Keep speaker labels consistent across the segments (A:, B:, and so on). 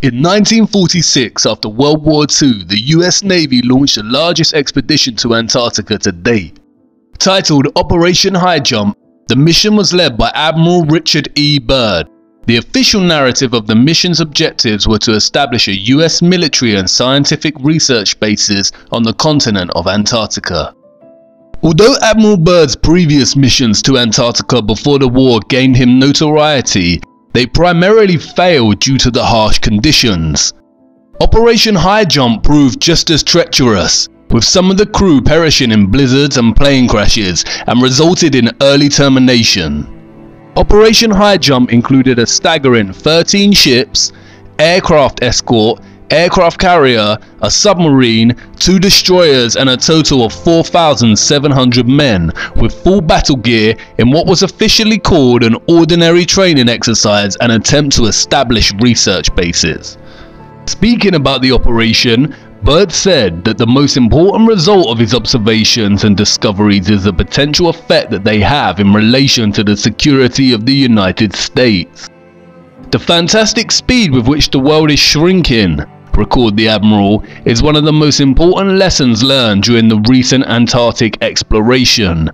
A: In 1946, after World War II, the US Navy launched the largest expedition to Antarctica to date. Titled Operation High Jump, the mission was led by Admiral Richard E. Byrd. The official narrative of the mission's objectives were to establish a US military and scientific research bases on the continent of Antarctica. Although Admiral Byrd's previous missions to Antarctica before the war gained him notoriety, they primarily failed due to the harsh conditions. Operation High Jump proved just as treacherous, with some of the crew perishing in blizzards and plane crashes, and resulted in early termination. Operation High Jump included a staggering 13 ships, aircraft escort, aircraft carrier, a submarine, 2 destroyers and a total of 4,700 men with full battle gear in what was officially called an ordinary training exercise and attempt to establish research bases. Speaking about the operation, Byrd said that the most important result of his observations and discoveries is the potential effect that they have in relation to the security of the United States. The fantastic speed with which the world is shrinking, recorded the Admiral, is one of the most important lessons learned during the recent Antarctic exploration.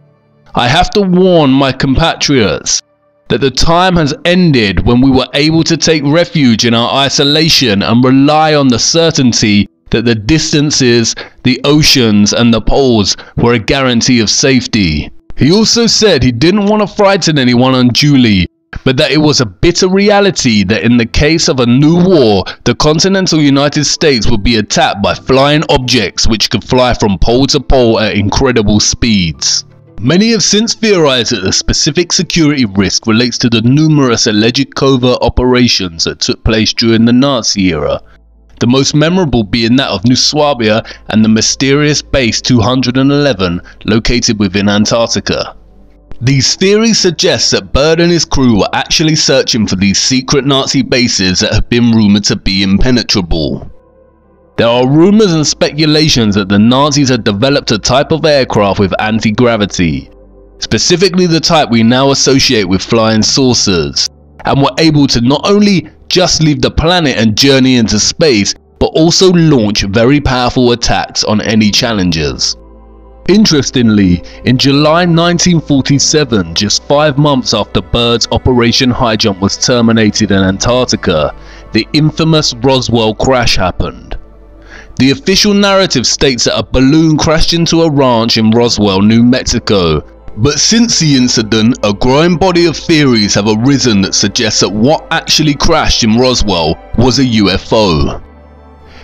A: I have to warn my compatriots that the time has ended when we were able to take refuge in our isolation and rely on the certainty that the distances, the oceans and the poles were a guarantee of safety. He also said he didn't want to frighten anyone unduly, but that it was a bitter reality that in the case of a new war, the continental United States would be attacked by flying objects which could fly from pole to pole at incredible speeds. Many have since theorized that the specific security risk relates to the numerous alleged covert operations that took place during the Nazi era, the most memorable being that of New Swabia and the mysterious Base 211 located within Antarctica. These theories suggest that Byrd and his crew were actually searching for these secret Nazi bases that have been rumoured to be impenetrable. There are rumours and speculations that the Nazis had developed a type of aircraft with anti-gravity, specifically the type we now associate with flying saucers, and were able to not only just leave the planet and journey into space, but also launch very powerful attacks on any challengers. Interestingly, in July 1947, just 5 months after Byrd's Operation High Jump was terminated in Antarctica, the infamous Roswell crash happened. The official narrative states that a balloon crashed into a ranch in Roswell, New Mexico, but since the incident, a growing body of theories have arisen that suggest that what actually crashed in Roswell was a UFO.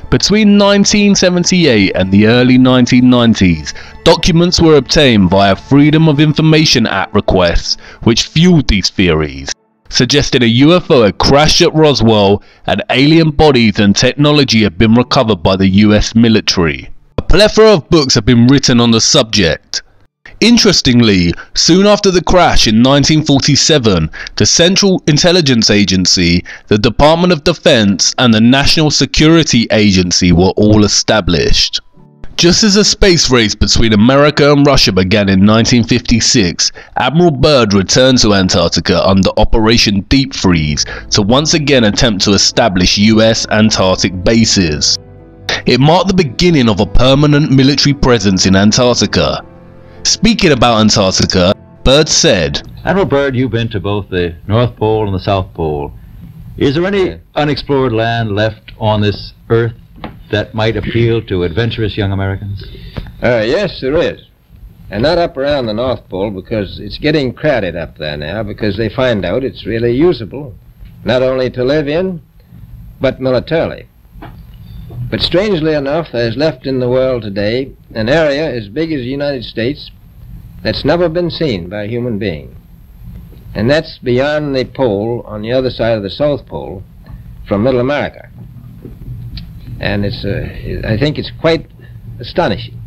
A: Between 1978 and the early 1990s, documents were obtained via Freedom of Information Act requests which fueled these theories, suggesting a UFO had crashed at Roswell and alien bodies and technology had been recovered by the US military. A plethora of books have been written on the subject. Interestingly, soon after the crash in 1947, the Central Intelligence Agency, the Department of Defense and the National Security Agency were all established. Just as the space race between America and Russia began in 1956, Admiral Byrd returned to Antarctica under Operation Deep Freeze to once again attempt to establish US Antarctic bases. It marked the beginning of a permanent military presence in Antarctica. Speaking about Antarctica, Byrd said,
B: Admiral Byrd, you've been to both the North Pole and the South Pole. Is there any unexplored land left on this Earth that might appeal to adventurous young Americans?
C: Yes, there is. And not up around the North Pole, because it's getting crowded up there now, because they find out it's really usable, not only to live in, but militarily. But strangely enough, there's left in the world today an area as big as the United States that's never been seen by a human being. And that's beyond the pole, on the other side of the South Pole, from Middle America. And I think it's quite astonishing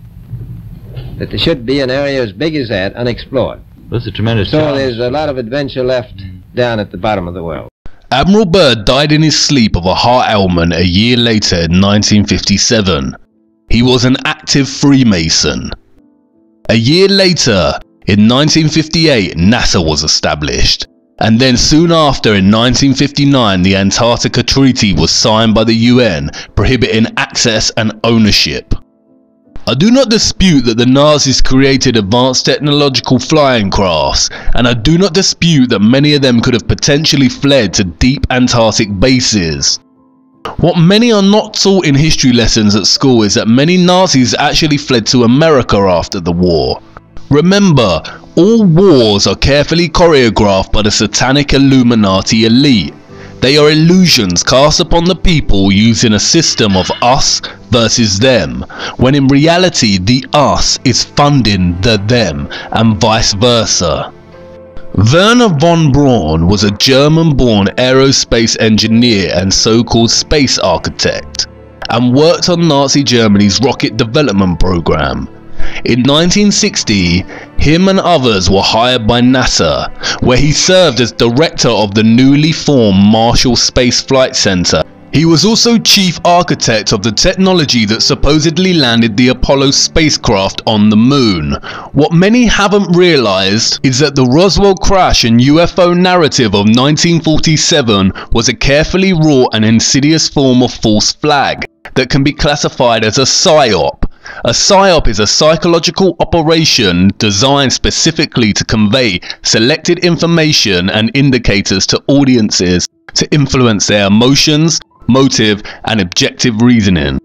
C: that there should be an area as big as that unexplored.
B: That's a tremendous
C: So
B: challenge.
C: there's a lot of adventure left down at the bottom of the world.
A: Admiral Byrd died in his sleep of a heart ailment a year later in 1957. He was an active Freemason. A year later, in 1958, NASA was established, And then soon after, in 1959, the Antarctica Treaty was signed by the UN, prohibiting access and ownership. I do not dispute that the Nazis created advanced technological flying crafts, and I do not dispute that many of them could have potentially fled to deep Antarctic bases. What many are not taught in history lessons at school is that many Nazis actually fled to America after the war. Remember, all wars are carefully choreographed by the satanic Illuminati elite. They are illusions cast upon the people using a system of us versus them, when in reality the us is funding the them, and vice versa. Werner von Braun was a German-born aerospace engineer and so-called space architect, and worked on Nazi Germany's rocket development program. In 1960, him and others were hired by NASA, where he served as director of the newly formed Marshall Space Flight Center. He was also chief architect of the technology that supposedly landed the Apollo spacecraft on the moon. What many haven't realized is that the Roswell crash and UFO narrative of 1947 was a carefully wrought and insidious form of false flag that can be classified as a psyop. A psyop is a psychological operation designed specifically to convey selected information and indicators to audiences to influence their emotions, motive, and objective reasoning.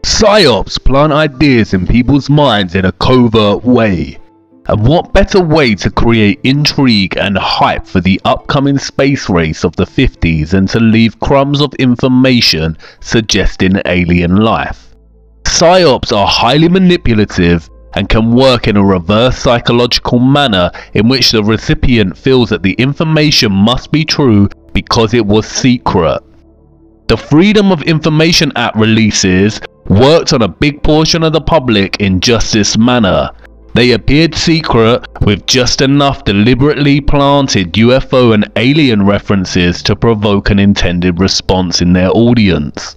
A: Psyops plant ideas in people's minds in a covert way. And what better way to create intrigue and hype for the upcoming space race of the 50s than to leave crumbs of information suggesting alien life? Psyops are highly manipulative and can work in a reverse psychological manner in which the recipient feels that the information must be true because it was secret. The Freedom of Information Act releases worked on a big portion of the public in just this manner. They appeared secret with just enough deliberately planted UFO and alien references to provoke an intended response in their audience.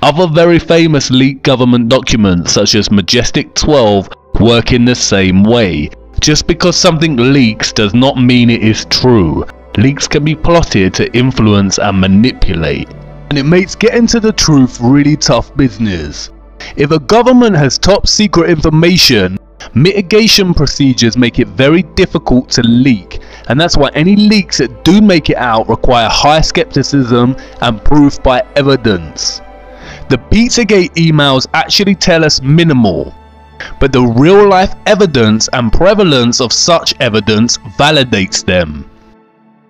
A: Other very famous leaked government documents such as Majestic 12 work in the same way. Just because something leaks does not mean it is true. Leaks can be plotted to influence and manipulate. And it makes getting to the truth really tough business. If a government has top secret information, mitigation procedures make it very difficult to leak, and that's why any leaks that do make it out require high skepticism and proof by evidence. The Pizzagate emails actually tell us minimal, but the real life evidence and prevalence of such evidence validates them.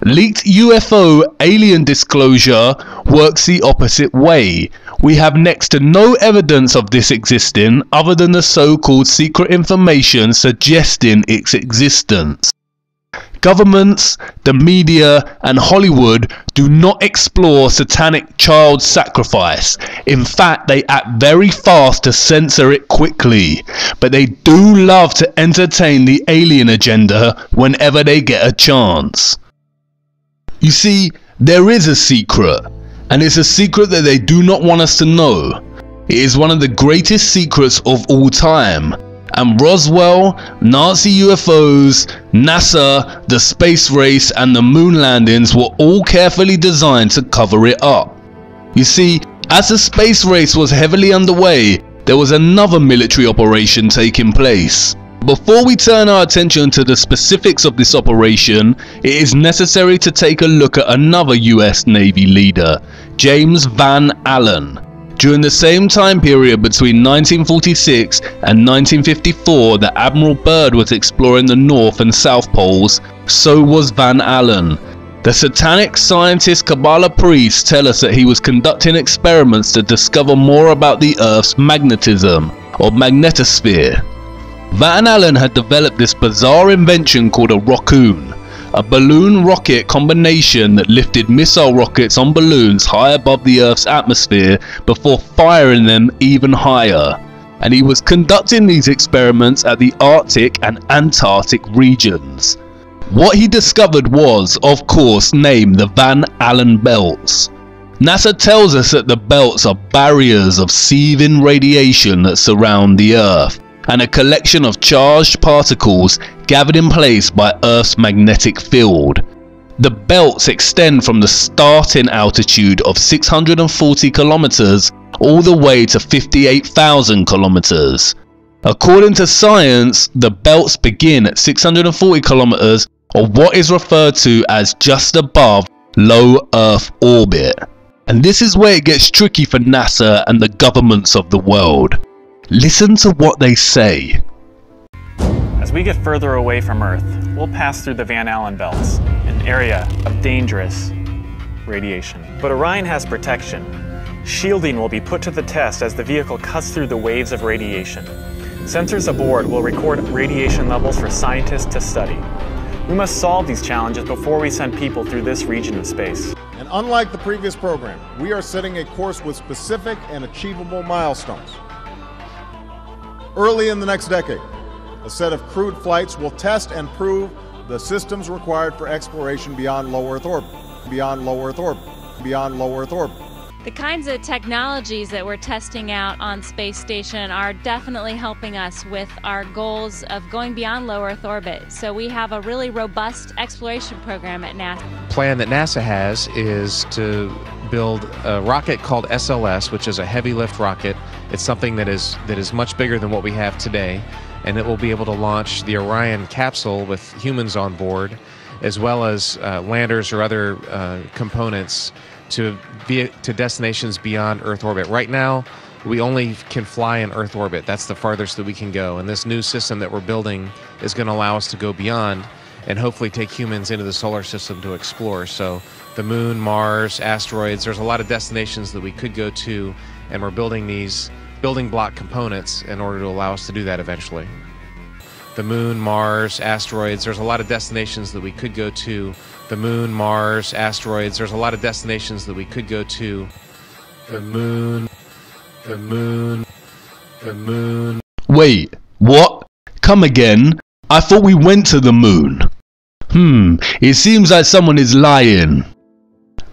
A: Leaked UFO alien disclosure works the opposite way. We have next to no evidence of this existing other than the so-called secret information suggesting its existence. Governments, the media, and Hollywood do not explore satanic child sacrifice. In fact, they act very fast to censor it quickly. But they do love to entertain the alien agenda whenever they get a chance. You see, there is a secret, and it's a secret that they do not want us to know. It is one of the greatest secrets of all time. And Roswell, Nazi UFOs, NASA, the space race, and the moon landings were all carefully designed to cover it up. You see, as the space race was heavily underway, there was another military operation taking place. Before we turn our attention to the specifics of this operation, it is necessary to take a look at another US Navy leader, James Van Allen. During the same time period between 1946 and 1954 that Admiral Byrd was exploring the North and South Poles, so was Van Allen. The satanic scientist Kabbalah priests tell us that he was conducting experiments to discover more about the Earth's magnetism, or magnetosphere. Van Allen had developed this bizarre invention called a rockoon, a balloon rocket combination that lifted missile rockets on balloons high above the Earth's atmosphere before firing them even higher. And he was conducting these experiments at the Arctic and Antarctic regions. What he discovered was, of course, named the Van Allen belts. NASA tells us that the belts are barriers of seething radiation that surround the Earth, and a collection of charged particles gathered in place by Earth's magnetic field. The belts extend from the starting altitude of 640 kilometers all the way to 58,000 kilometers. According to science, the belts begin at 640 kilometers, or what is referred to as just above low Earth orbit. And this is where it gets tricky for NASA and the governments of the world. Listen to what they say.
D: As we get further away from Earth, we'll pass through the Van Allen belts, an area of dangerous radiation. But Orion has protection. Shielding will be put to the test as the vehicle cuts through the waves of radiation. Sensors aboard will record radiation levels for scientists to study. We must solve these challenges before we send people through this region of space.
E: And unlike the previous program, we are setting a course with specific and achievable milestones. Early in the next decade, a set of crewed flights will test and prove the systems required for exploration beyond low Earth orbit, beyond low Earth orbit, beyond low Earth orbit.
F: The kinds of technologies that we're testing out on Space Station are definitely helping us with our goals of going beyond low Earth orbit. So we have a really robust exploration program at NASA.
G: The plan that NASA has is to build a rocket called SLS, which is a heavy lift rocket. It's something that is much bigger than what we have today, and it will be able to launch the Orion capsule with humans on board, as well as landers or other components to destinations beyond Earth orbit. Right now, we only can fly in Earth orbit. That's the farthest that we can go. And this new system that we're building is going to allow us to go beyond and hopefully take humans into the solar system to explore. So the moon, Mars, asteroids, there's a lot of destinations that we could go to, and we're building these building block components in order to allow us to do that eventually. The moon, Mars, asteroids, there's a lot of destinations that we could go to. The moon, Mars, asteroids, there's a lot of destinations that we could go to. The moon, the moon, the moon.
A: Wait, what? Come again? I thought we went to the moon. It seems like someone is lying.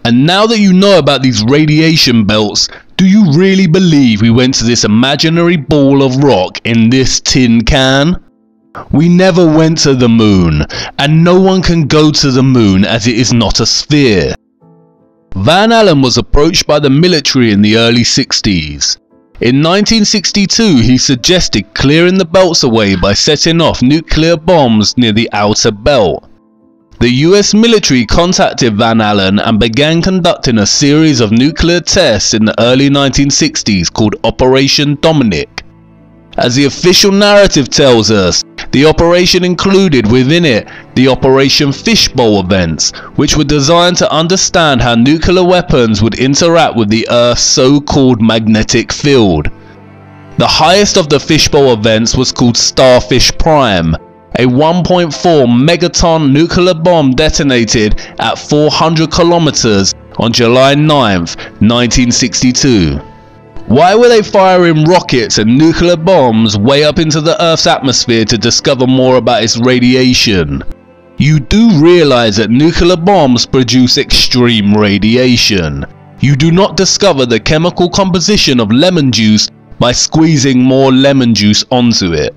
A: And now that you know about these radiation belts, do you really believe we went to this imaginary ball of rock in this tin can? We never went to the moon, and no one can go to the moon as it is not a sphere. Van Allen was approached by the military in the early 60s. In 1962, he suggested clearing the belts away by setting off nuclear bombs near the outer belt. The US military contacted Van Allen and began conducting a series of nuclear tests in the early 1960s called Operation Dominic. As the official narrative tells us, the operation included within it the Operation Fishbowl events, which were designed to understand how nuclear weapons would interact with the Earth's so-called magnetic field. The highest of the Fishbowl events was called Starfish Prime, a 1.4 megaton nuclear bomb detonated at 400 kilometers on July 9th, 1962. Why were they firing rockets and nuclear bombs way up into the Earth's atmosphere to discover more about its radiation? You do realize that nuclear bombs produce extreme radiation. You do not discover the chemical composition of lemon juice by squeezing more lemon juice onto it.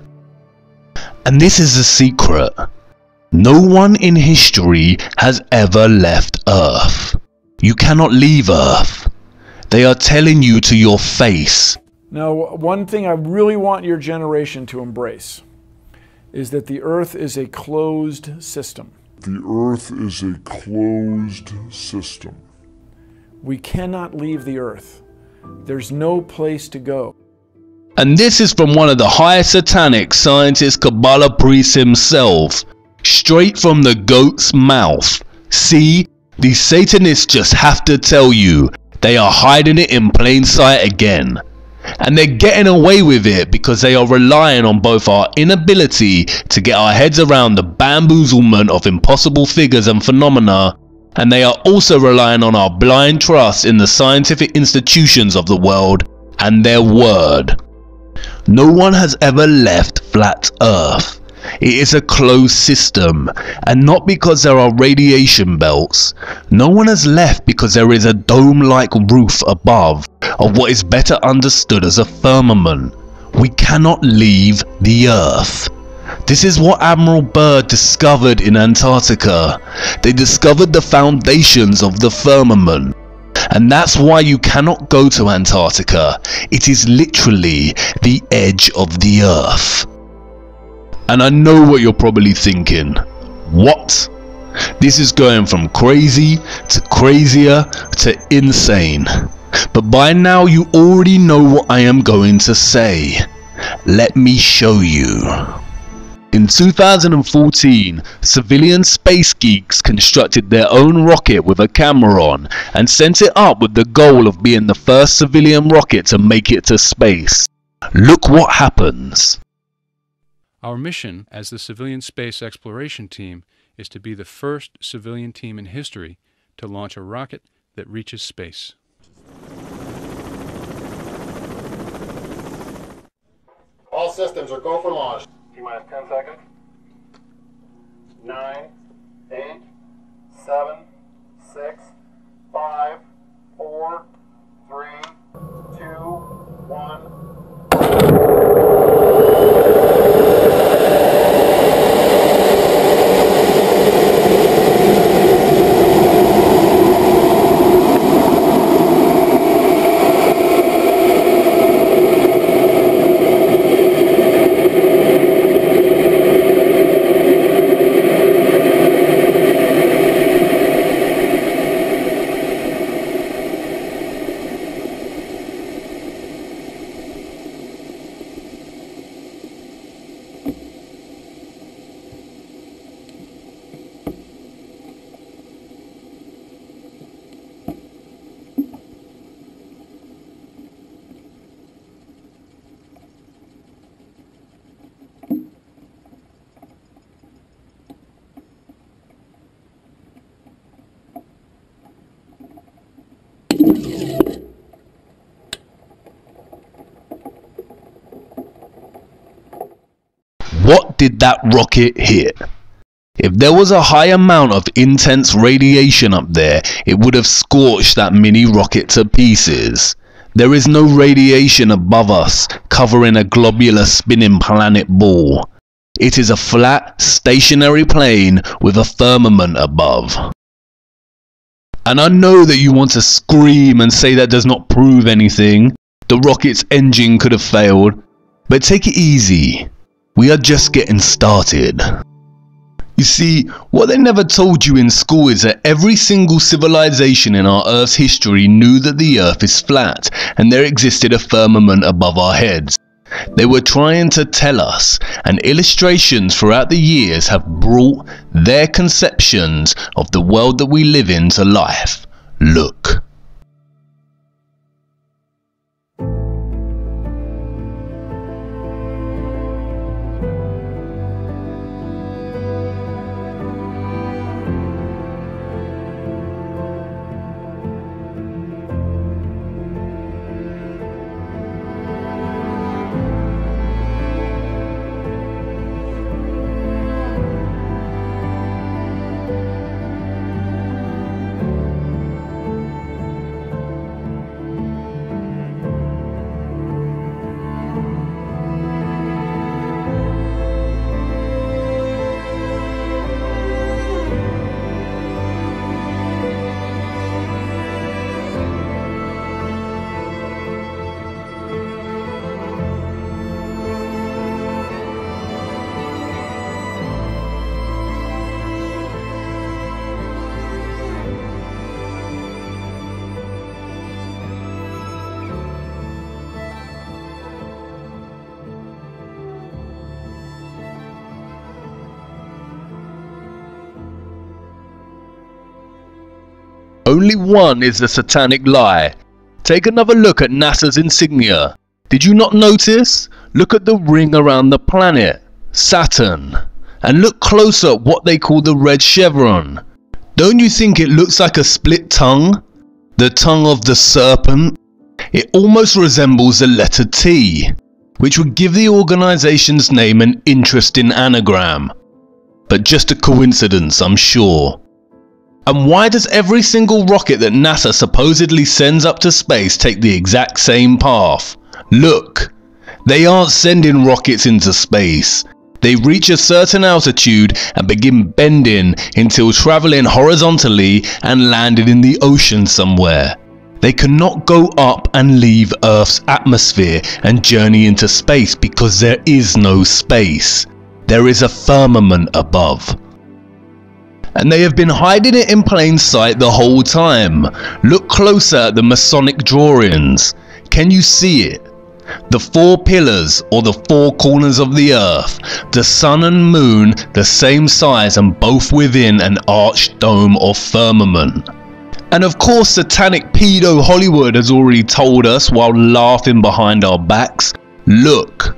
A: And this is the secret. No one in history has ever left Earth. You cannot leave Earth. They are telling you to your face.
H: Now, one thing I really want your generation to embrace is that the Earth is a closed system.
I: The Earth is a closed system.
H: We cannot leave the Earth. There's no place to go.
A: And this is from one of the highest satanic scientist Kabbalah priests himself, straight from the goat's mouth. See, these Satanists just have to tell you, they are hiding it in plain sight again. And they're getting away with it because they are relying on both our inability to get our heads around the bamboozlement of impossible figures and phenomena, and they are also relying on our blind trust in the scientific institutions of the world and their word. No one has ever left flat Earth. It is a closed system, and not because there are radiation belts. No one has left because there is a dome-like roof above, of what is better understood as a firmament. We cannot leave the Earth. This is what Admiral Byrd discovered in Antarctica. They discovered the foundations of the firmament. And that's why you cannot go to Antarctica. It is literally the edge of the earth. And I know what you're probably thinking. What? This is going from crazy to crazier to insane. But by now you already know what I am going to say. Let me show you. In 2014, civilian space geeks constructed their own rocket with a camera on and sent it up with the goal of being the first civilian rocket to make it to space. Look what happens.
J: Our mission as the Civilian Space Exploration Team is to be the first civilian team in history to launch a rocket that reaches space.
E: All systems are go for launch.
K: T-minus 10 seconds. 9, 8, 7, 6, 5, 4, 3, 2, 1.
A: What did that rocket hit? If there was a high amount of intense radiation up there, it would have scorched that mini rocket to pieces. There is no radiation above us, covering a globular spinning planet ball. It is a flat, stationary plane with a firmament above. And I know that you want to scream and say that does not prove anything. The rocket's engine could have failed. But take it easy. We are just getting started. You see, what they never told you in school is that every single civilization in our Earth's history knew that the Earth is flat and there existed a firmament above our heads. They were trying to tell us, and illustrations throughout the years have brought their conceptions of the world that we live in to life. Look. Only one is the satanic lie. Take another look at NASA's insignia. Did you not notice? Look at the ring around the planet, Saturn. And look closer at what they call the red chevron. Don't you think it looks like a split tongue? The tongue of the serpent? It almost resembles the letter T, which would give the organization's name an interesting anagram. But just a coincidence, I'm sure. And why does every single rocket that NASA supposedly sends up to space take the exact same path? Look, they aren't sending rockets into space. They reach a certain altitude and begin bending until traveling horizontally and landed in the ocean somewhere. They cannot go up and leave Earth's atmosphere and journey into space because there is no space. There is a firmament above. And they have been hiding it in plain sight the whole time. Look closer at the Masonic drawings. Can you see it? The 4 pillars, or the 4 corners of the earth, the sun and moon the same size and both within an arched dome or firmament. And of course satanic pedo Hollywood has already told us while laughing behind our backs, look.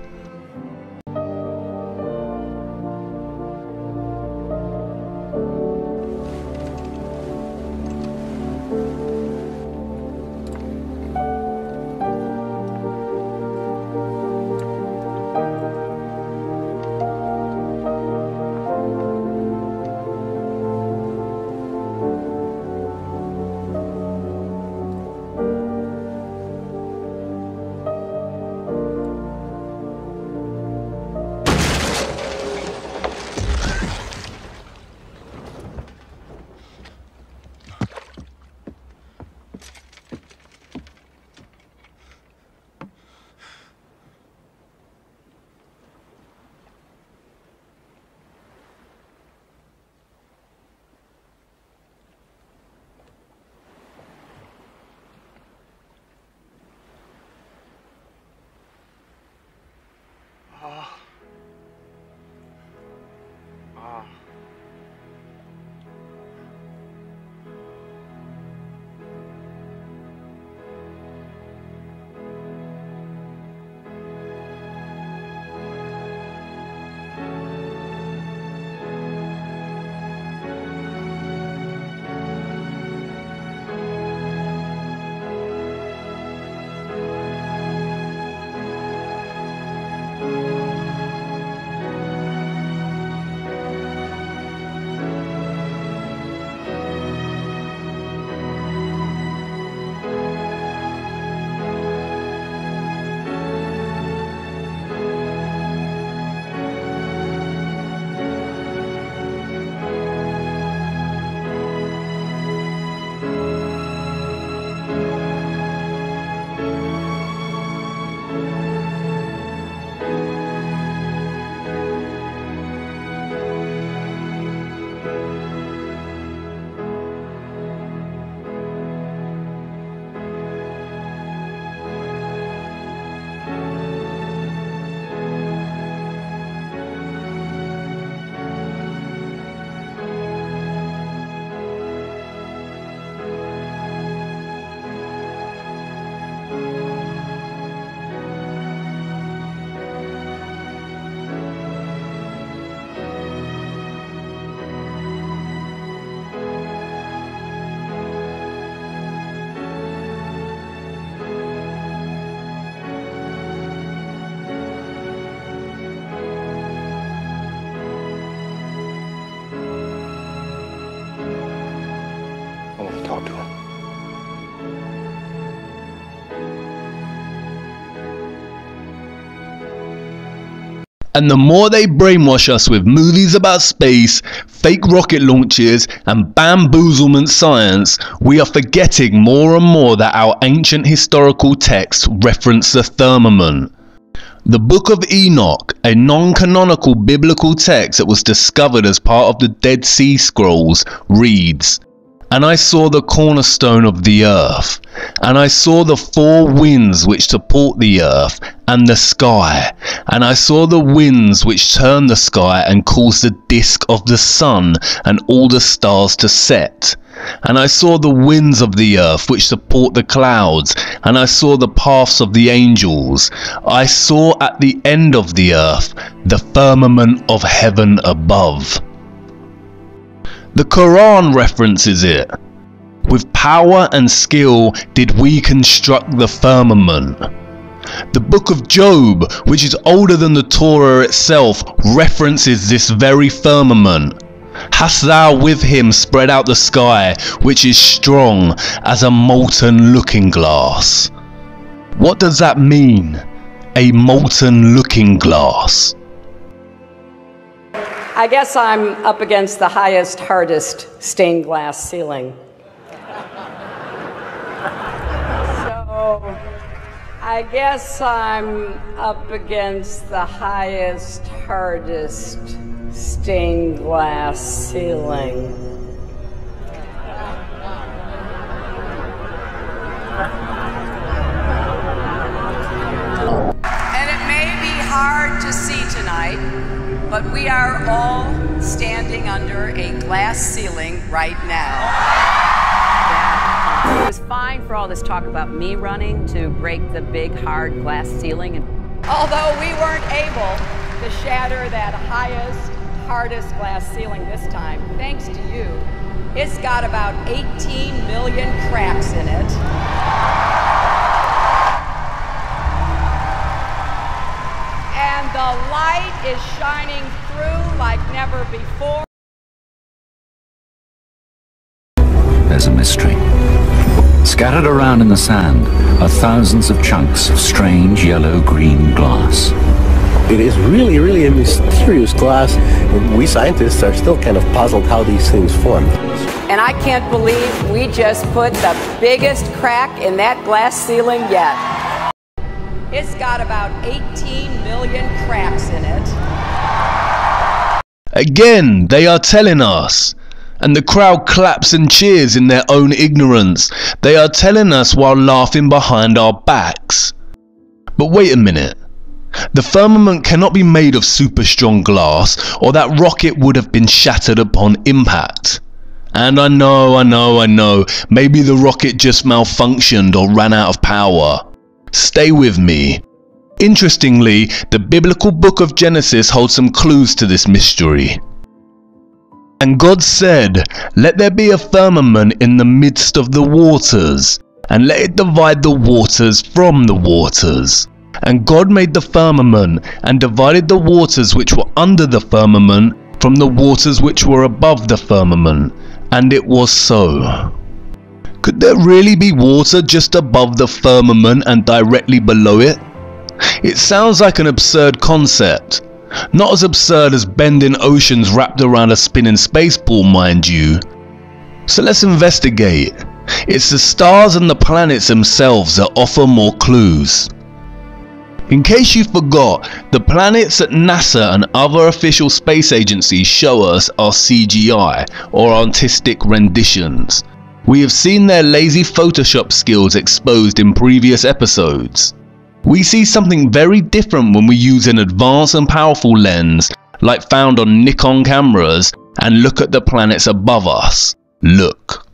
L: Talk to him.
A: And the more they brainwash us with movies about space, fake rocket launches and bamboozlement science, we are forgetting more and more that our ancient historical texts reference the firmament. The Book of Enoch, a non-canonical biblical text that was discovered as part of the Dead Sea Scrolls, reads, "And I saw the cornerstone of the earth, and I saw the 4 winds which support the earth, and the sky, and I saw the winds which turn the sky and cause the disk of the sun and all the stars to set. And I saw the winds of the earth which support the clouds, and I saw the paths of the angels. I saw at the end of the earth the firmament of heaven above." The Quran references it. "With power and skill did we construct the firmament." The Book of Job, which is older than the Torah itself, references this very firmament. "Hast thou with him spread out the sky, which is strong as a molten looking glass?" What does that mean? A molten looking glass?
M: I guess I'm up against the highest, hardest stained glass ceiling. So I guess I'm up against the highest, hardest stained glass ceiling. And it may be hard to see tonight, but we are all standing under a glass ceiling right now.
N: It was fine for all this talk about me running to break the big, hard glass ceiling.
M: Although we weren't able to shatter that highest, hardest glass ceiling this time, thanks to you, it's got about 18 million cracks in it. And the light is shining through like never before.
O: There's a mystery. Scattered around in the sand are thousands of chunks of strange yellow-green glass.
P: It is really, really a mysterious glass, and we scientists are still kind of puzzled how these things form.
M: And I can't believe we just put the biggest crack in that glass ceiling yet. It's got about 18 million cracks in it.
A: Again, they are telling us. And the crowd claps and cheers in their own ignorance. They are telling us while laughing behind our backs. But wait a minute. The firmament cannot be made of super strong glass, or that rocket would have been shattered upon impact. And I know, maybe the rocket just malfunctioned or ran out of power. Stay with me. Interestingly, the biblical book of Genesis holds some clues to this mystery. And God said, "Let there be a firmament in the midst of the waters, and let it divide the waters from the waters. And God made the firmament, and divided the waters which were under the firmament from the waters which were above the firmament. And it was so." Could there really be water just above the firmament and directly below it? It sounds like an absurd concept. Not as absurd as bending oceans wrapped around a spinning space ball, mind you. So let's investigate. It's the stars and the planets themselves that offer more clues. In case you forgot, the planets that NASA and other official space agencies show us are CGI, or artistic renditions. We have seen their lazy Photoshop skills exposed in previous episodes. We see something very different when we use an advanced and powerful lens like found on Nikon cameras and look at the planets above us. Look.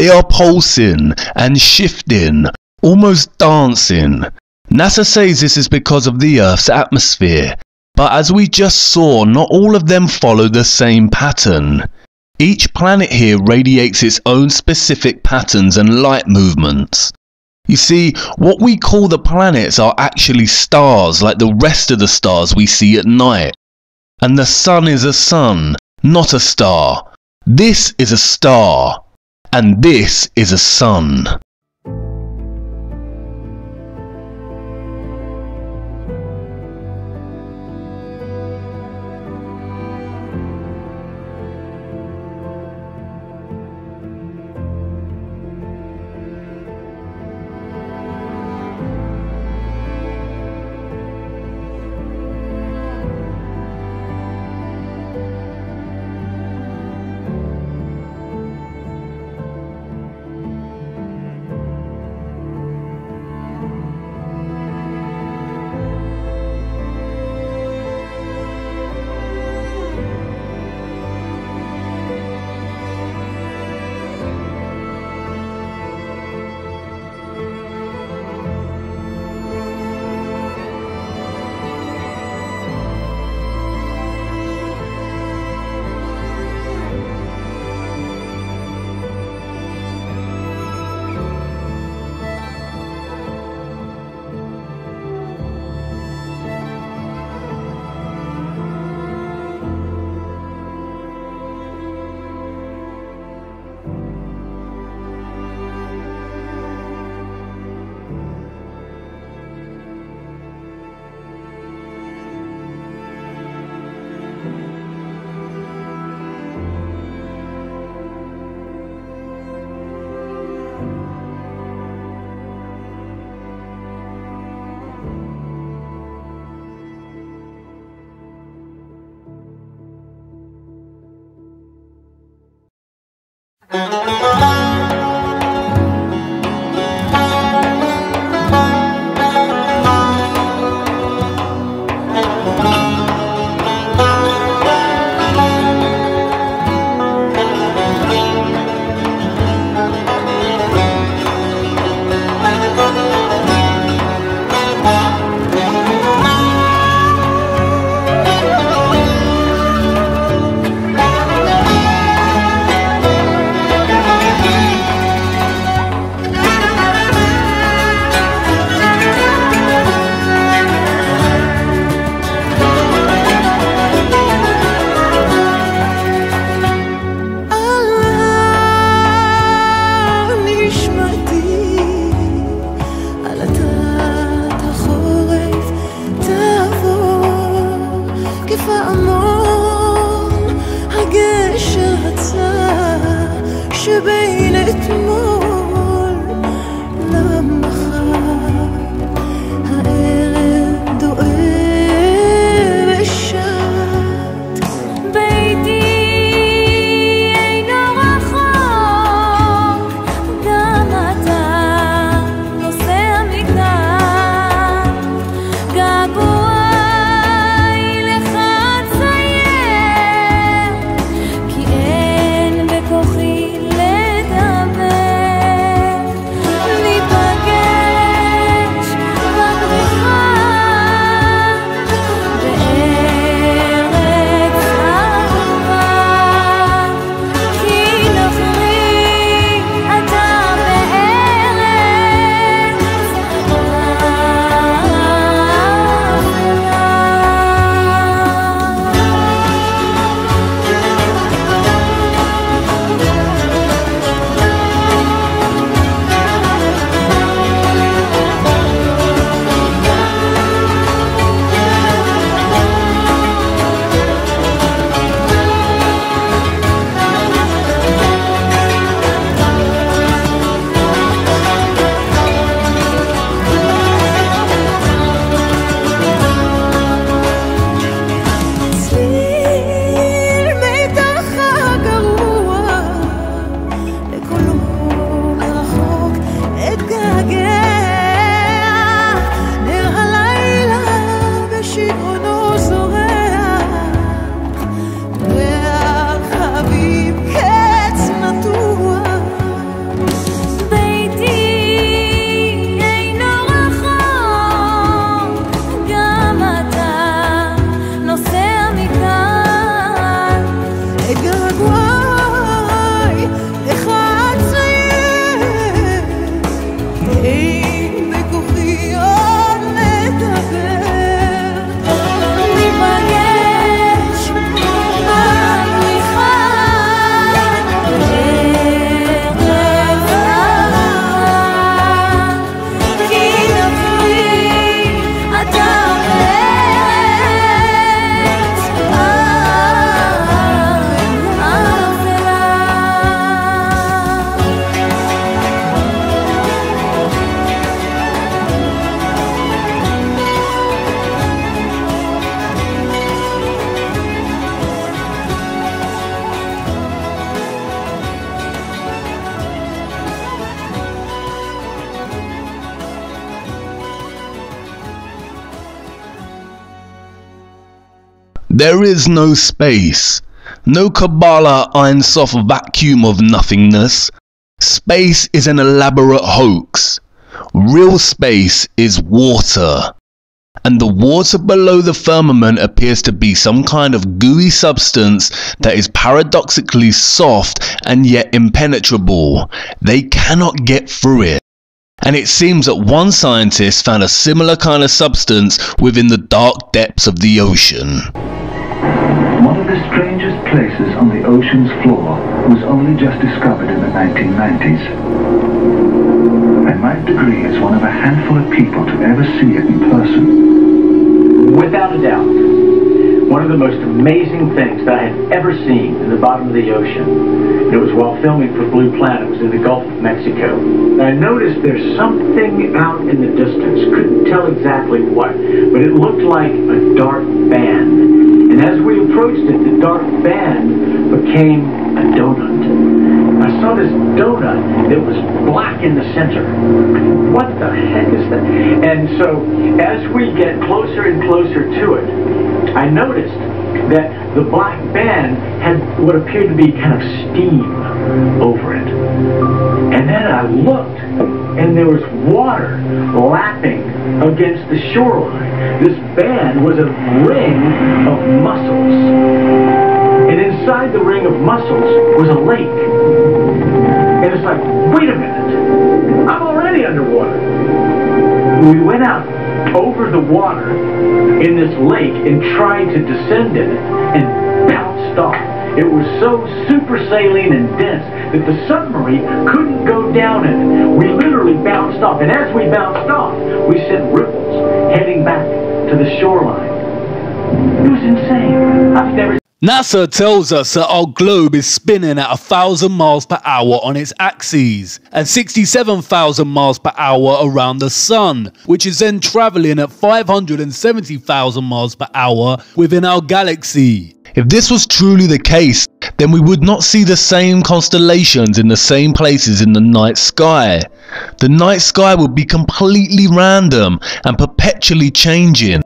A: They are pulsing and shifting, almost dancing. NASA says this is because of the Earth's atmosphere, but as we just saw, not all of them follow the same pattern. Each planet here radiates its own specific patterns and light movements. You see, what we call the planets are actually stars like the rest of the stars we see at night. And the sun is a sun, not a star. This is a star, and this is a sun. There is no space. No Kabbalah Ein Sof vacuum of nothingness. Space is an elaborate hoax. Real space is water. And the water below the firmament appears to be some kind of gooey substance that is paradoxically soft and yet impenetrable. They cannot get through it. And it seems that one scientist found a similar kind of substance within the dark depths of the ocean.
Q: One of the strangest places on the ocean's floor was only just discovered in the 1990s. I might agree as one of a handful of people to ever see it in person.
R: Without a doubt, one of the most amazing things that I had ever seen in the bottom of the ocean. It was while filming for Blue Planet. It was in the Gulf of Mexico. And I noticed there's something out in the distance. Couldn't tell exactly what, but it looked like a dark band. And as we approached it, the dark band became a donut. I saw this donut that was black in the center. What the heck is that? And so as we get closer and closer to it, I noticed that the black band had what appeared to be kind of steam over it. And then I looked, and there was water lapping against the shoreline. This band was a ring of mussels. And inside the ring of mussels was a lake. And it's like, wait a minute, I'm already underwater. We went out over the water in this lake and tried to descend in it and bounced off. It was so super saline and dense that the submarine couldn't go down in it. We literally bounced off, and as we bounced off, we sent ripples heading back to the shoreline. It was insane. I've never...
A: NASA tells us that our globe is spinning at 1,000 miles per hour on its axes and 67,000 miles per hour around the sun, which is then traveling at 570,000 miles per hour within our galaxy. If this was truly the case, then we would not see the same constellations in the same places in the night sky. The night sky would be completely random and perpetually changing.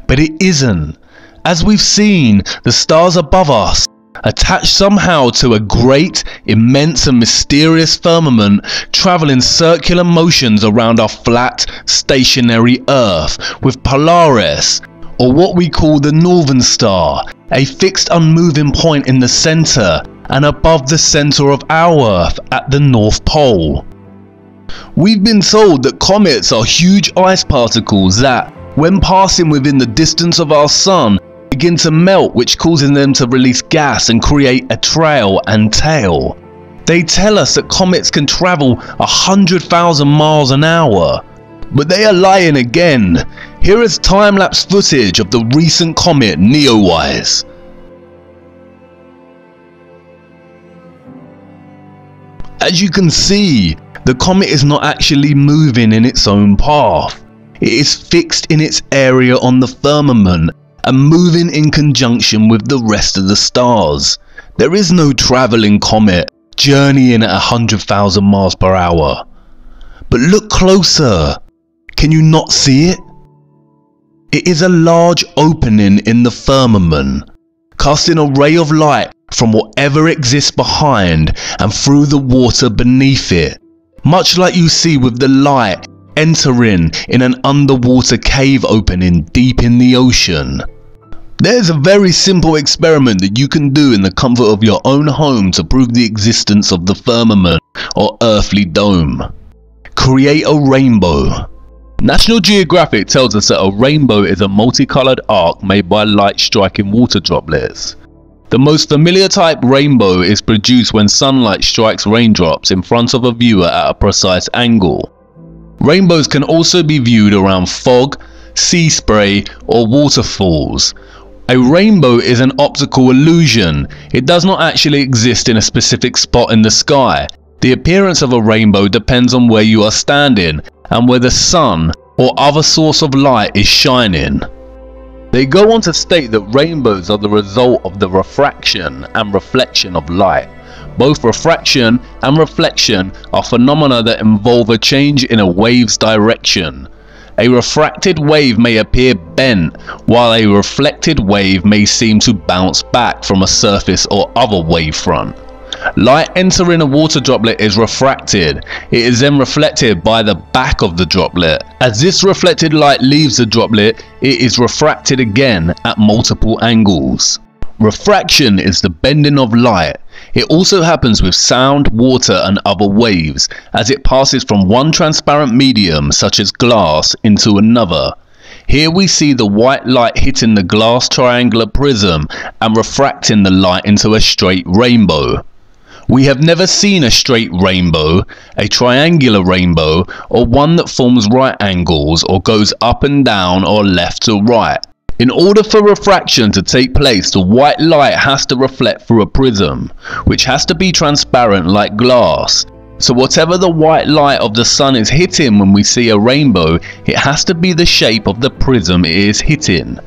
A: But it isn't. As we've seen, the stars above us, attached somehow to a great, immense and mysterious firmament, travel in circular motions around our flat, stationary Earth, with Polaris, or what we call the Northern Star, a fixed unmoving point in the center and above the center of our Earth at the North Pole. We've been told that comets are huge ice particles that, when passing within the distance of our Sun, begin to melt, which causes them to release gas and create a trail and tail. They tell us that comets can travel 100,000 miles an hour. But they are lying again. Here is time-lapse footage of the recent comet Neowise. As you can see, the comet is not actually moving in its own path. It is fixed in its area on the firmament and moving in conjunction with the rest of the stars. There is no travelling comet journeying at 100,000 miles per hour. But look closer. Can you not see it? It is a large opening in the firmament, casting a ray of light from whatever exists behind and through the water beneath it, much like you see with the light entering in an underwater cave opening deep in the ocean. There's a very simple experiment that you can do in the comfort of your own home to prove the existence of the firmament or earthly dome. Create a rainbow. National Geographic tells us that a rainbow is a multicolored arc made by light striking water droplets. The most familiar type rainbow is produced when sunlight strikes raindrops in front of a viewer at a precise angle. Rainbows can also be viewed around fog, sea spray or waterfalls. A rainbow is an optical illusion. It does not actually exist in a specific spot in the sky. The appearance of a rainbow depends on where you are standing and where the sun or other source of light is shining. They go on to state that rainbows are the result of the refraction and reflection of light. Both refraction and reflection are phenomena that involve a change in a wave's direction. A refracted wave may appear bent, while a reflected wave may seem to bounce back from a surface or other wavefront. Light entering a water droplet is refracted. It is then reflected by the back of the droplet. As this reflected light leaves the droplet, it is refracted again at multiple angles. Refraction is the bending of light. It also happens with sound, water and other waves, as it passes from one transparent medium, such as glass, into another. Here we see the white light hitting the glass triangular prism and refracting the light into a straight rainbow. We have never seen a straight rainbow, a triangular rainbow, or one that forms right angles or goes up and down or left to right. In order for refraction to take place, the white light has to reflect through a prism, which has to be transparent like glass. So whatever the white light of the sun is hitting when we see a rainbow, it has to be the shape of the prism it is hitting.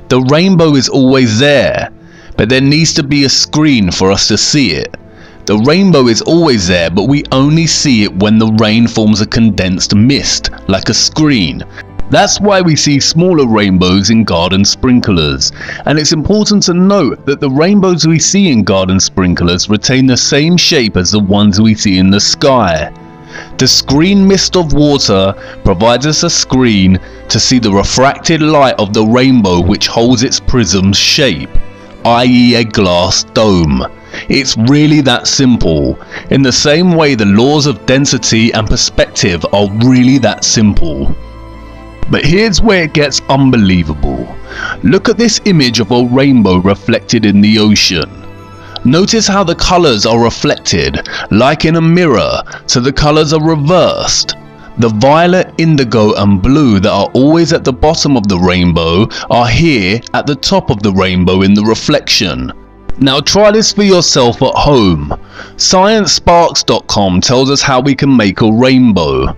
A: The rainbow is always there, but there needs to be a screen for us to see it. The rainbow is always there, but we only see it when the rain forms a condensed mist, like a screen. That's why we see smaller rainbows in garden sprinklers, and it's important to note that the rainbows we see in garden sprinklers retain the same shape as the ones we see in the sky. The screen mist of water provides us a screen to see the refracted light of the rainbow, which holds its prism's shape, i.e. a glass dome. It's really that simple. In the same way, the laws of density and perspective are really that simple. But here's where it gets unbelievable. Look at this image of a rainbow reflected in the ocean. Notice how the colors are reflected, like in a mirror, so the colors are reversed. The violet, indigo and blue that are always at the bottom of the rainbow are here at the top of the rainbow in the reflection. Now try this for yourself at home. ScienceSparks.com tells us how we can make a rainbow.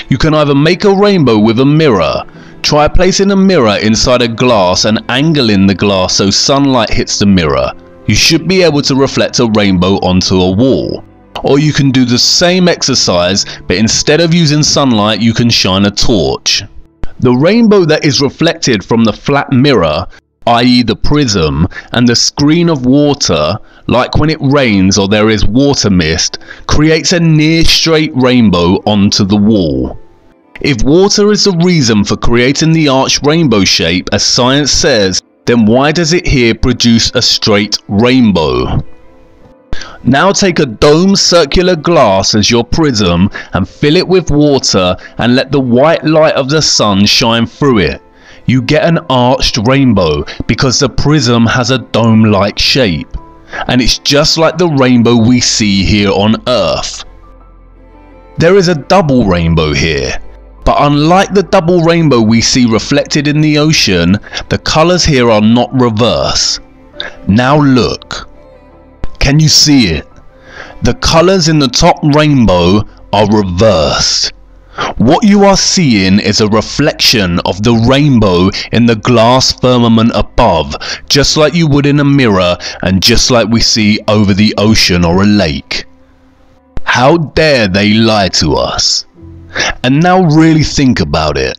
A: You can either make a rainbow with a mirror. Try placing a mirror inside a glass and angling the glass so sunlight hits the mirror. You should be able to reflect a rainbow onto a wall. Or you can do the same exercise, but instead of using sunlight, you can shine a torch. The rainbow that is reflected from the flat mirror, i.e. the prism, and the screen of water, like when it rains or there is water mist, creates a near straight rainbow onto the wall. If water is the reason for creating the arched rainbow shape, as science says, then why does it here produce a straight rainbow? Now take a dome circular glass as your prism and fill it with water and let the white light of the sun shine through it. You get an arched rainbow because the prism has a dome-like shape. And it's just like the rainbow we see here on Earth. There is a double rainbow here, but unlike the double rainbow we see reflected in the ocean, the colors here are not reverse. Now look. Can you see it? The colors in the top rainbow are reversed. What you are seeing is a reflection of the rainbow in the glass firmament above, just like you would in a mirror and just like we see over the ocean or a lake. How dare they lie to us? And now really think about it.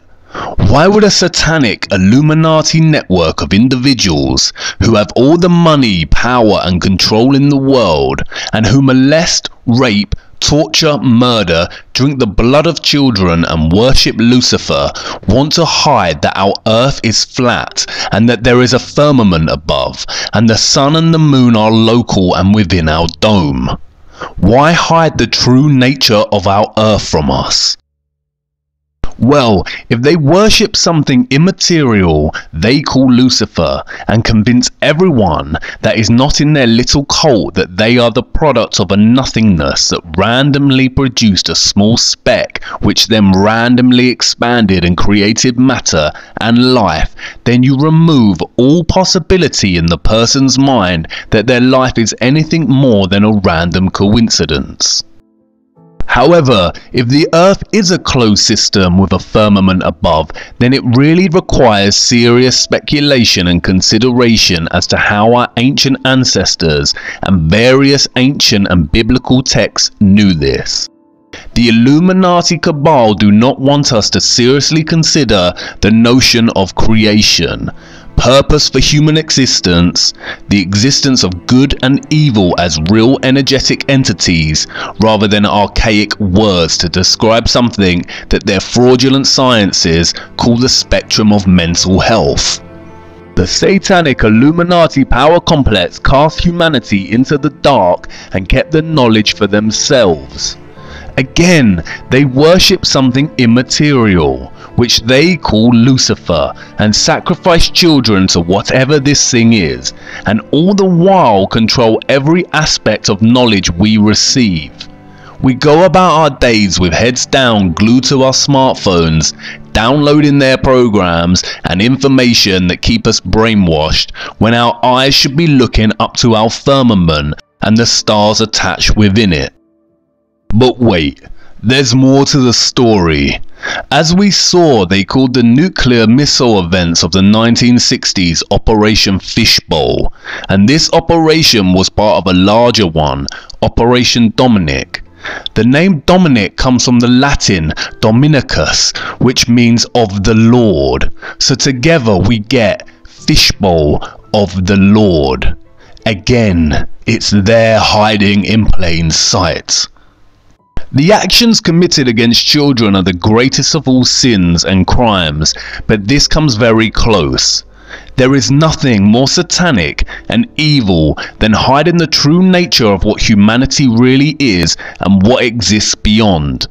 A: Why would a satanic Illuminati network of individuals who have all the money, power and control in the world, and who molest, rape, torture, murder, drink the blood of children and worship Lucifer, want to hide that our earth is flat and that there is a firmament above and the sun and the moon are local and within our dome? Why hide the true nature of our earth from us? Well, if they worship something immaterial they call Lucifer and convince everyone that is not in their little cult that they are the product of a nothingness that randomly produced a small speck which then randomly expanded and created matter and life, then you remove all possibility in the person's mind that their life is anything more than a random coincidence. However, if the Earth is a closed system with a firmament above, then it really requires serious speculation and consideration as to how our ancient ancestors and various ancient and biblical texts knew this. The The Illuminati cabal do not want us to seriously consider the notion of creation, purpose for human existence, the existence of good and evil as real energetic entities rather than archaic words to describe something that their fraudulent sciences call the spectrum of mental health. The satanic Illuminati power complex cast humanity into the dark and kept the knowledge for themselves. Again, they worship something immaterial, which they call Lucifer, and sacrifice children to whatever this thing is, and all the while control every aspect of knowledge we receive. We go about our days with heads down, glued to our smartphones, downloading their programs and information that keep us brainwashed, when our eyes should be looking up to our firmament and the stars attached within it. But wait, there's more to the story. As we saw, they called the nuclear missile events of the 1960s Operation Fishbowl, and this operation was part of a larger one, Operation Dominic. The name Dominic comes from the Latin Dominicus, which means of the Lord, so together we get Fishbowl of the Lord. Again, it's there hiding in plain sight. The actions committed against children are the greatest of all sins and crimes, but this comes very close. There is nothing more satanic and evil than hiding the true nature of what humanity really is and what exists beyond.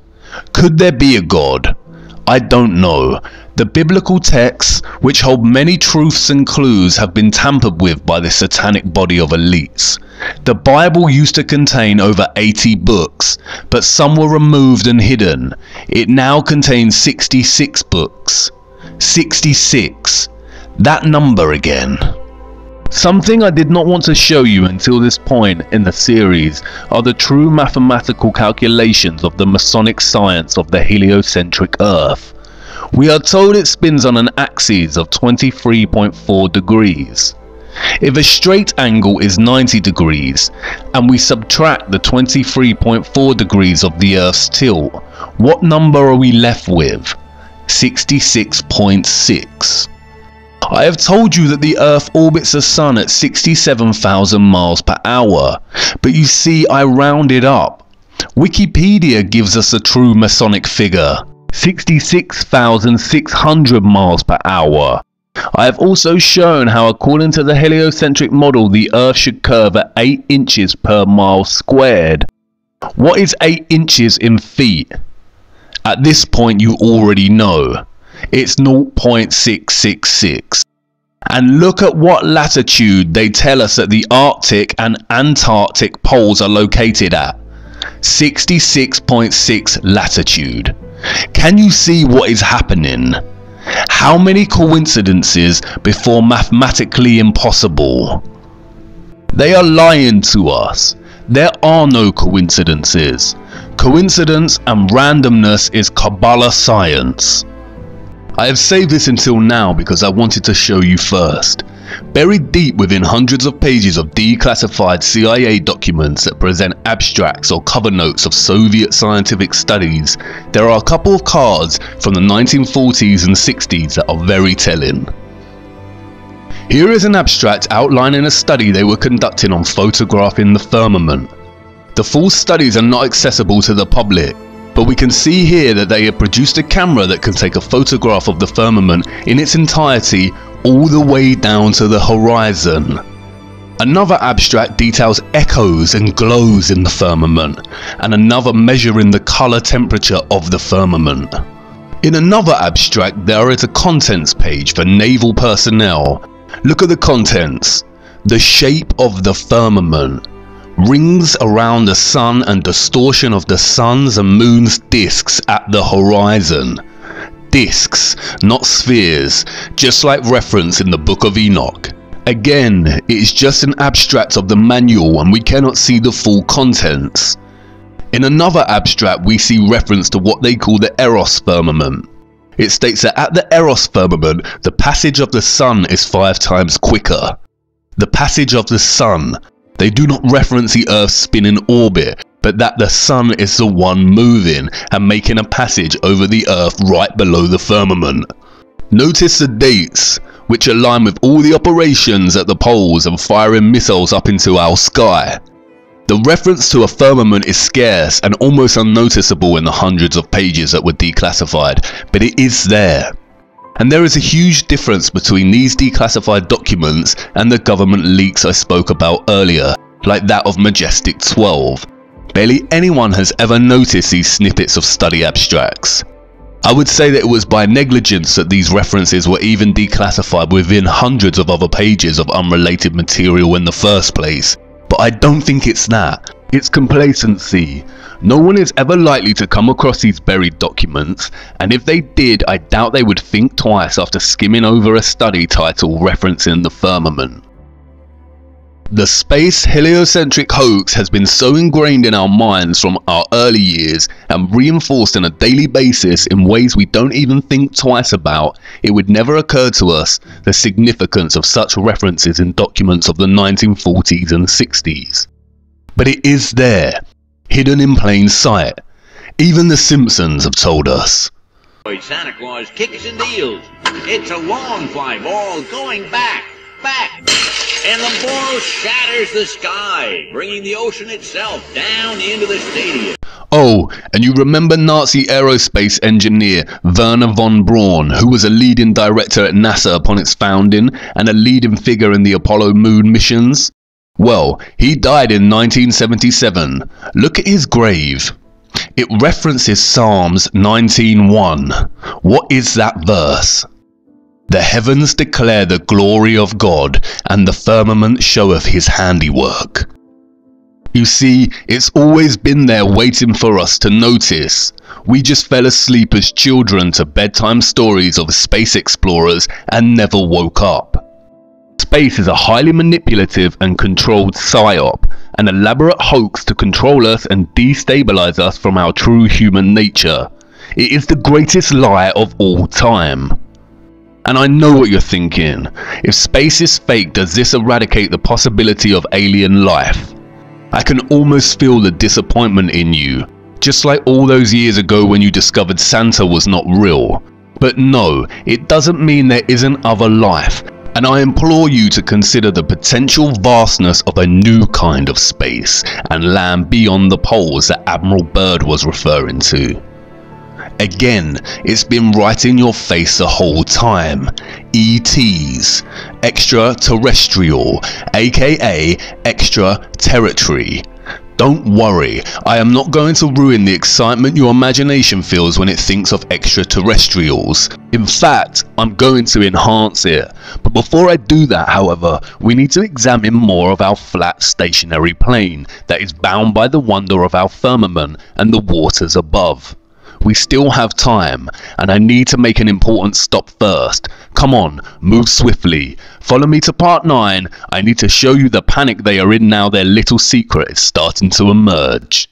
A: Could there be a God? I don't know. The biblical texts, which hold many truths and clues, have been tampered with by the satanic body of elites. The Bible used to contain over 80 books, but some were removed and hidden. It now contains 66 books. 66. That number again. Something I did not want to show you until this point in the series are the true mathematical calculations of the Masonic science of the heliocentric Earth. We are told it spins on an axis of 23.4 degrees. If a straight angle is 90 degrees and we subtract the 23.4 degrees of the Earth's tilt, what number are we left with? 66.6. I have told you that the Earth orbits the Sun at 67,000 miles per hour, but you see I rounded up. Wikipedia gives us a true Masonic figure, 66,600 miles per hour. I have also shown how according to the heliocentric model the Earth should curve at 8 inches per mile squared. What is 8 inches in feet? At this point you already know. It's 0.666. And look at what latitude they tell us that the Arctic and Antarctic poles are located at. 66.6 latitude. Can you see what is happening? How many coincidences before mathematically impossible? They are lying to us. There are no coincidences. Coincidence and randomness is Kabbalah science. I have saved this until now because I wanted to show you first. Buried deep within hundreds of pages of declassified CIA documents that present abstracts or cover notes of Soviet scientific studies, there are a couple of cards from the 1940s and 60s that are very telling. Here is an abstract outlining a study they were conducting on photographing the firmament. The full studies are not accessible to the public, but we can see here that they have produced a camera that can take a photograph of the firmament in its entirety all the way down to the horizon. Another abstract details echoes and glows in the firmament, and another measuring the color temperature of the firmament. In another abstract there is a contents page for naval personnel. Look at the contents. The shape of the firmament. Rings around the sun and distortion of the sun's and moon's disks at the horizon. Disks, not spheres, just like reference in the Book of Enoch. Again, it is just an abstract of the manual and we cannot see the full contents. In another abstract we see reference to what they call the Eros firmament. It states that at the Eros firmament the passage of the sun is 5 times quicker. The passage of the sun. They do not reference the Earth's spin in orbit, but that the sun is the one moving and making a passage over the earth right below the firmament. Notice the dates, which align with all the operations at the poles and firing missiles up into our sky. The reference to a firmament is scarce and almost unnoticeable in the hundreds of pages that were declassified, but it is there. And there is a huge difference between these declassified documents and the government leaks I spoke about earlier, like that of Majestic 12. Barely anyone has ever noticed these snippets of study abstracts. I would say that it was by negligence that these references were even declassified within hundreds of other pages of unrelated material in the first place, but I don't think it's that. It's complacency. No one is ever likely to come across these buried documents, and if they did, I doubt they would think twice after skimming over a study title referencing the firmament. The space heliocentric hoax has been so ingrained in our minds from our early years and reinforced on a daily basis in ways we don't even think twice about, it would never occur to us the significance of such references in documents of the 1940s and 60s. But it is there, hidden in plain sight. Even the Simpsons have told us.
S: Santa Claus kicks and deals. It's a long fly ball going back. And the ball shatters the sky, bringing the ocean itself down into the stadium.
A: Oh, and you remember Nazi aerospace engineer Werner von Braun, who was a leading director at NASA upon its founding and a leading figure in the Apollo moon missions? Well, he died in 1977. Look at his grave. It references Psalms 19:1. What is that verse? The heavens declare the glory of God, and the firmament showeth his handiwork. You see, it's always been there waiting for us to notice. We just fell asleep as children to bedtime stories of space explorers and never woke up. Space is a highly manipulative and controlled psyop, an elaborate hoax to control us and destabilize us from our true human nature. It is the greatest lie of all time. And I know what you're thinking. If space is fake, does this eradicate the possibility of alien life? I can almost feel the disappointment in you, just like all those years ago when you discovered Santa was not real. But no, it doesn't mean there isn't other life, and I implore you to consider the potential vastness of a new kind of space and land beyond the poles that Admiral Byrd was referring to. Again, it's been right in your face the whole time. ETs, extraterrestrial, aka extraterritory. Don't worry, I am not going to ruin the excitement your imagination feels when it thinks of extraterrestrials. In fact, I'm going to enhance it. But before I do that, however, we need to examine more of our flat stationary plane that is bound by the wonder of our firmament and the waters above. We still have time, and I need to make an important stop first. Come on, move swiftly. Follow me to part 9. I need to show you the panic they are in now their little secret is starting to emerge.